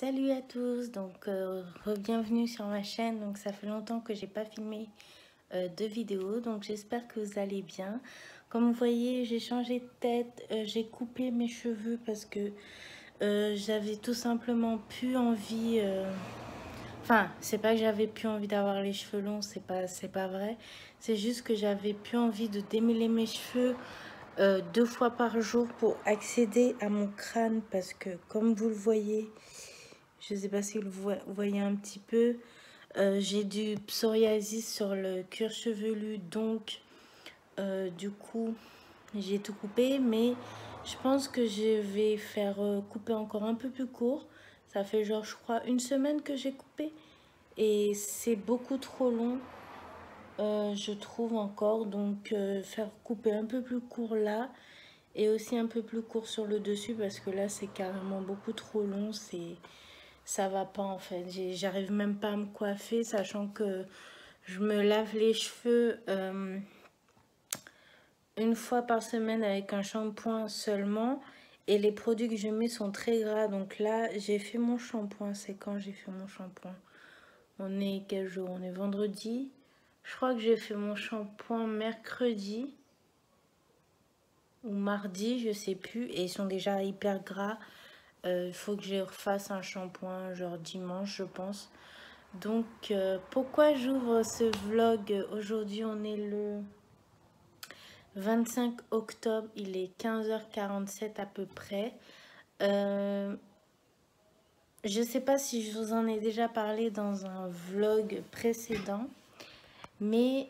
Salut à tous, donc bienvenue sur ma chaîne. Donc ça fait longtemps que j'ai pas filmé de vidéo, donc j'espère que vous allez bien. Comme vous voyez, j'ai changé de tête, j'ai coupé mes cheveux parce que j'avais tout simplement plus envie. Enfin, c'est pas que j'avais plus envie d'avoir les cheveux longs, c'est pas vrai. C'est juste que j'avais plus envie de démêler mes cheveux 2 fois par jour pour accéder à mon crâne parce que comme vous le voyez. Je ne sais pas si vous voyez un petit peu. J'ai du psoriasis sur le cuir chevelu, donc du coup, j'ai tout coupé. Mais je pense que je vais faire couper encore un peu plus court. Ça fait genre, je crois, une semaine que j'ai coupé. Et c'est beaucoup trop long, je trouve encore. Donc, faire couper un peu plus court là. Et aussi un peu plus court sur le dessus parce que là, c'est carrément beaucoup trop long. Ça va pas en fait, j'arrive même pas à me coiffer, sachant que je me lave les cheveux une fois par semaine avec un shampoing seulement, et les produits que je mets sont très gras. Donc là j'ai fait mon shampoing. C'est quand j'ai fait mon shampoing? On est quel jour? On est vendredi. Je crois que j'ai fait mon shampoing mercredi ou mardi, je sais plus, et ils sont déjà hyper gras. Il faut que je refasse un shampoing genre dimanche, je pense. Donc, pourquoi j'ouvre ce vlog? Aujourd'hui, on est le 25 octobre, il est 15h47 à peu près. Je sais pas si je vous en ai déjà parlé dans un vlog précédent, mais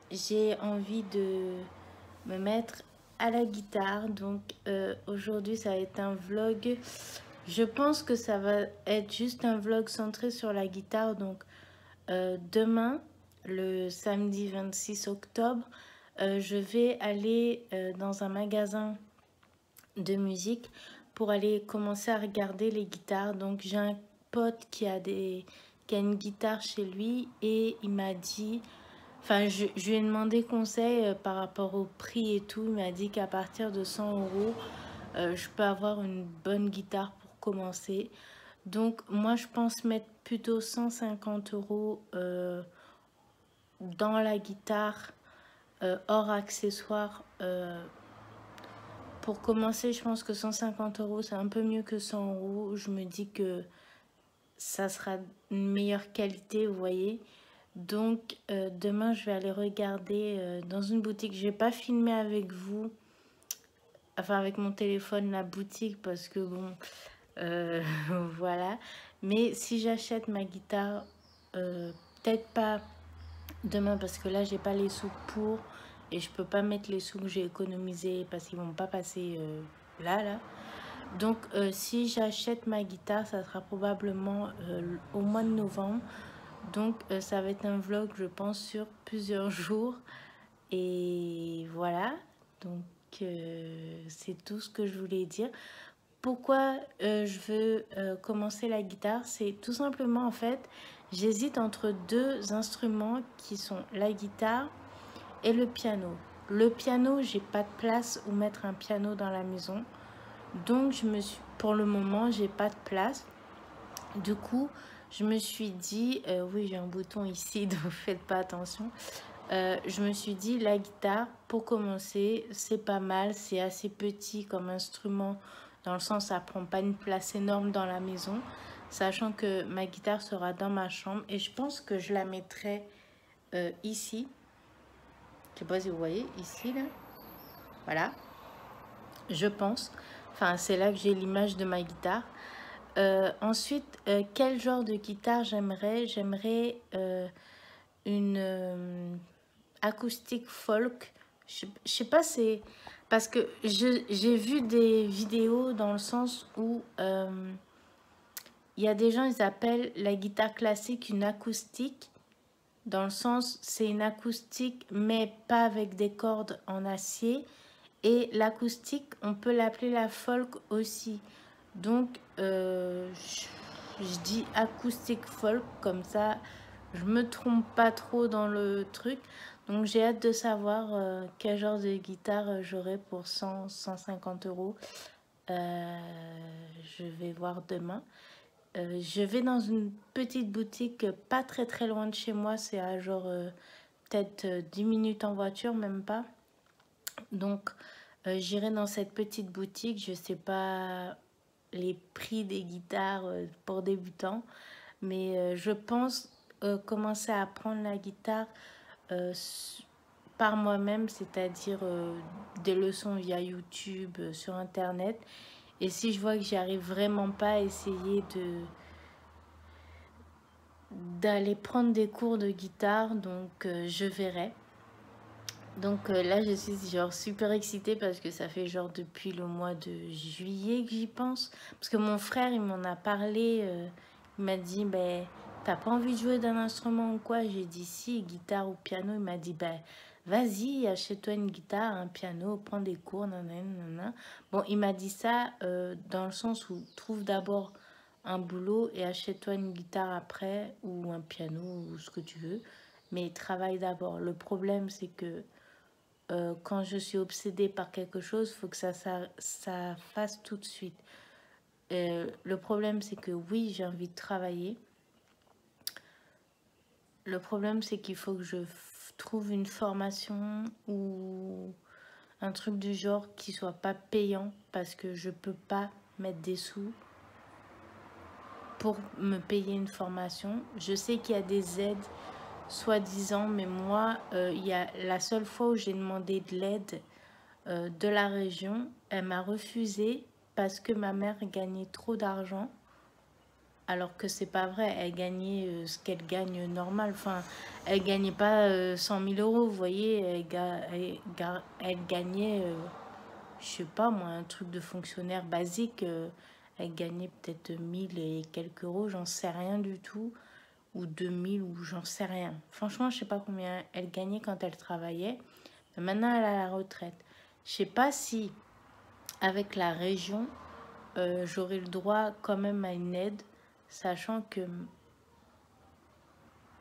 j'ai envie de me mettre à la guitare. Donc, aujourd'hui, ça va être un vlog. Je pense que ça va être juste un vlog centré sur la guitare. Donc, demain, le samedi 26 octobre, je vais aller dans un magasin de musique pour aller commencer à regarder les guitares. Donc j'ai un pote qui a une guitare chez lui et il m'a dit, enfin je lui ai demandé conseil par rapport au prix et tout. Il m'a dit qu'à partir de 100 euros, je peux avoir une bonne guitare pour commencer. Donc moi je pense mettre plutôt 150 euros dans la guitare hors accessoires. Pour commencer, je pense que 150 euros c'est un peu mieux que 100 euros. Je me dis que ça sera une meilleure qualité, vous voyez. Donc demain je vais aller regarder dans une boutique. Je vais pas filmer avec vous, enfin avec mon téléphone, la boutique, parce que bon voilà. Mais si j'achète ma guitare, peut-être pas demain parce que là j'ai pas les sous pour, et je peux pas mettre les sous que j'ai économisés parce qu'ils vont pas passer là. Donc si j'achète ma guitare, ça sera probablement au mois de novembre. Donc ça va être un vlog, je pense, sur plusieurs jours. Et voilà, donc c'est tout ce que je voulais dire. Pourquoi je veux commencer la guitare? C'est tout simplement, en fait, j'hésite entre deux instruments qui sont la guitare et le piano. Le piano, j'ai pas de place où mettre un piano dans la maison. Donc, pour le moment, j'ai pas de place. Du coup, je me suis dit, oui, j'ai un bouton ici, donc faites pas attention. Je me suis dit, la guitare, pour commencer, c'est pas mal. C'est assez petit comme instrument, dans le sens ça prend pas une place énorme dans la maison. Sachant que ma guitare sera dans ma chambre. Et je pense que je la mettrai ici. Je sais pas si vous voyez, ici, là. Voilà, je pense. Enfin, c'est là que j'ai l'image de ma guitare. Ensuite, quel genre de guitare j'aimerais? J'aimerais une acoustique folk. Je sais pas, c'est parce que j'ai vu des vidéos dans le sens où il y a des gens, ils appellent la guitare classique une acoustique, dans le sens c'est une acoustique mais pas avec des cordes en acier. Et l'acoustique, on peut l'appeler la folk aussi. Donc je dis acoustique folk, comme ça je me trompe pas trop dans le truc. Donc j'ai hâte de savoir quel genre de guitare j'aurai pour 100-150 euros. Je vais voir demain. Je vais dans une petite boutique pas très loin de chez moi, c'est à genre peut-être 10 minutes en voiture, même pas. Donc j'irai dans cette petite boutique, je sais pas les prix des guitares pour débutants, mais je pense commencer à apprendre la guitare par moi-même, c'est-à-dire des leçons via YouTube, sur Internet. Et si je vois que j'y arrive vraiment pas, essayer d'aller prendre des cours de guitare, donc je verrai. Donc là, je suis genre super excitée parce que ça fait genre depuis le mois de juillet que j'y pense. Parce que mon frère, il m'en a parlé, il m'a dit, ben, t'as pas envie de jouer d'un instrument ou quoi? J'ai dit si, guitare ou piano. Il m'a dit, ben, vas-y, achète-toi une guitare, un piano, prends des cours, nanana. Bon, il m'a dit ça dans le sens où trouve d'abord un boulot et achète-toi une guitare après ou un piano ou ce que tu veux. Mais travaille d'abord. Le problème, c'est que quand je suis obsédée par quelque chose, il faut que ça fasse tout de suite. Le problème, c'est que oui, j'ai envie de travailler. Le problème, c'est qu'il faut que je trouve une formation ou un truc du genre qui soit pas payant parce que je peux pas mettre des sous pour me payer une formation. Je sais qu'il y a des aides soi-disant, mais moi, il y a la seule fois où j'ai demandé de l'aide de la région, elle m'a refusé parce que ma mère gagnait trop d'argent, alors que c'est pas vrai, elle gagnait ce qu'elle gagne normal, enfin, elle gagnait pas 100 000 euros, vous voyez, elle gagnait, je sais pas moi, un truc de fonctionnaire basique, elle gagnait peut-être 1000 et quelques euros, j'en sais rien du tout, ou 2000, ou j'en sais rien. Franchement, je sais pas combien elle gagnait quand elle travaillait, mais maintenant elle a la retraite. Je sais pas si avec la région, j'aurai le droit quand même à une aide, sachant que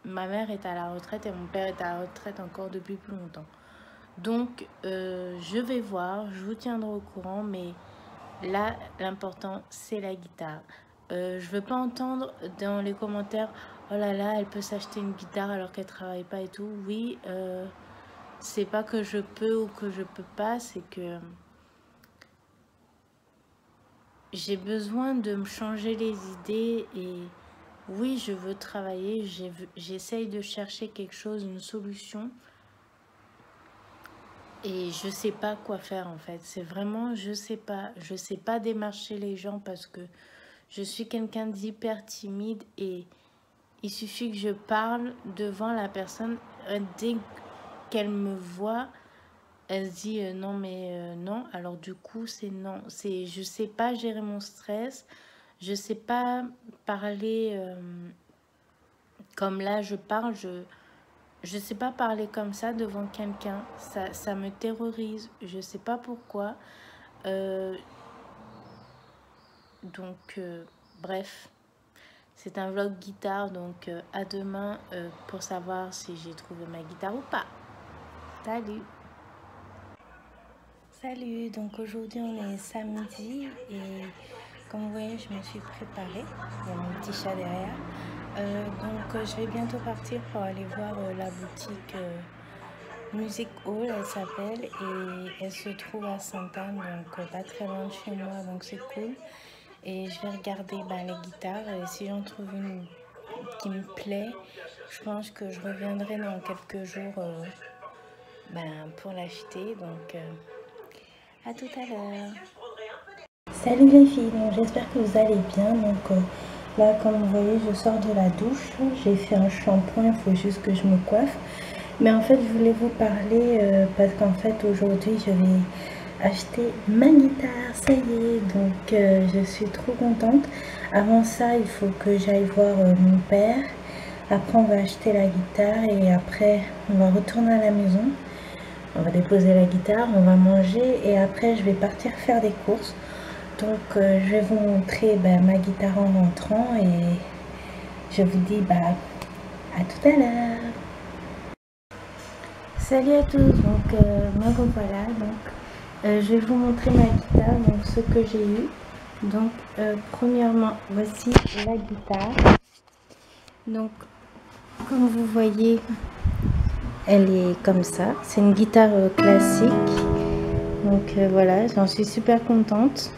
ma mère est à la retraite et mon père est à la retraite encore depuis plus longtemps. Donc, je vais voir, je vous tiendrai au courant, mais là, l'important, c'est la guitare. Je veux pas entendre dans les commentaires, oh là là, elle peut s'acheter une guitare alors qu'elle travaille pas et tout. Oui, c'est pas que je peux ou que je peux pas, c'est que j'ai besoin de me changer les idées et oui, je veux travailler, j'essaye de chercher quelque chose, une solution et je sais pas quoi faire en fait. C'est vraiment, je sais pas démarcher les gens parce que je suis quelqu'un d'hyper timide et il suffit que je parle devant la personne, dès qu'elle me voit, elle se dit non mais non, alors du coup c'est non, c'est je sais pas gérer mon stress, je sais pas parler comme là je parle, je sais pas parler comme ça devant quelqu'un, ça me terrorise, je sais pas pourquoi. Euh, donc bref, c'est un vlog guitare, donc à demain pour savoir si j'ai trouvé ma guitare ou pas. Salut! Salut, donc aujourd'hui on est samedi et comme vous voyez je me suis préparée, il y a mon petit chat derrière, donc je vais bientôt partir pour aller voir la boutique Music Hall, elle s'appelle, et elle se trouve à Sainte-Anne, donc pas très loin de chez moi, donc c'est cool. Et je vais regarder les guitares et si j'en trouve une qui me plaît, je pense que je reviendrai dans quelques jours pour l'acheter, donc à tout à l'heure. Salut les filles, j'espère que vous allez bien. Donc là, comme vous voyez, je sors de la douche, j'ai fait un shampoing, il faut juste que je me coiffe. Mais en fait, je voulais vous parler parce qu'en fait, aujourd'hui, je vais acheter ma guitare, ça y est. Donc je suis trop contente. Avant ça, il faut que j'aille voir mon père. Après, on va acheter la guitare et après, on va retourner à la maison. On va déposer la guitare, on va manger et après, je vais partir faire des courses. Donc je vais vous montrer ma guitare en rentrant et je vous dis à tout à l'heure. Salut à tous, donc me revoilà, donc je vais vous montrer ma guitare, donc ce que j'ai eu. Donc premièrement, voici la guitare. Donc comme vous voyez, elle est comme ça. C'est une guitare classique. Donc voilà, j'en suis super contente.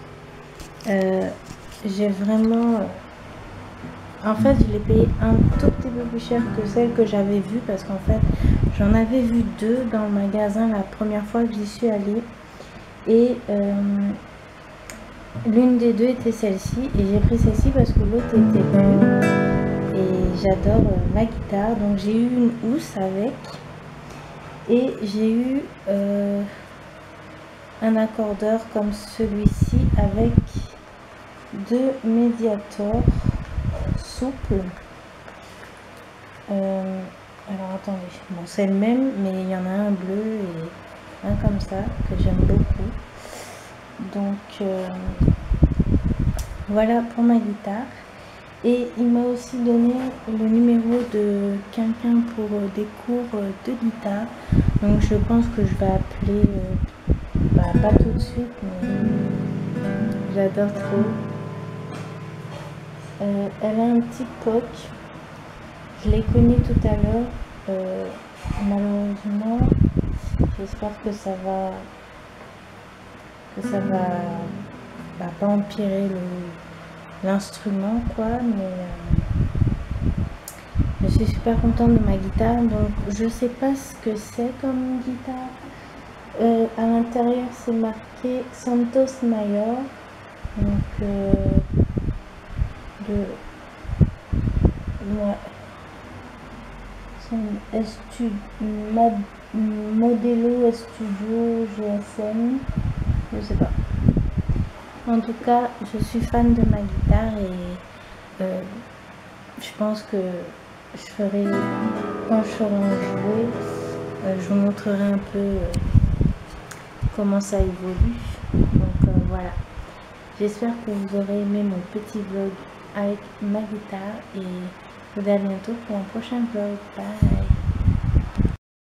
J'ai vraiment... en fait, je l'ai payé un tout petit peu plus cher que celle que j'avais vue parce qu'en fait, j'en avais vu deux dans le magasin la première fois que j'y suis allée. Et l'une des deux était celle-ci et j'ai pris celle-ci parce que l'autre était bleue. Et j'adore ma guitare. Donc j'ai eu une housse avec. Et j'ai eu un accordeur comme celui-ci avec deux médiators souples. Alors attendez, bon c'est le même mais il y en a un bleu et un comme ça que j'aime beaucoup. Donc voilà pour ma guitare. Et il m'a aussi donné le numéro de quelqu'un pour des cours de guitare. Donc je pense que je vais appeler, pas tout de suite, mais j'adore trop. Elle a un petit POC. Je l'ai connu tout à l'heure. Malheureusement, j'espère que ça va pas empirer l'instrument quoi, mais je suis super contente de ma guitare. Donc je sais pas ce que c'est comme guitare. À l'intérieur c'est marqué Santos Mayor, donc Modelo Studio GSM, je sais pas. En tout cas, je suis fan de ma guitare et je pense que je ferai, quand je serai en jouer, je vous montrerai un peu comment ça évolue. Donc voilà. J'espère que vous aurez aimé mon petit vlog avec ma guitare et je vous dis à bientôt pour un prochain vlog. Bye!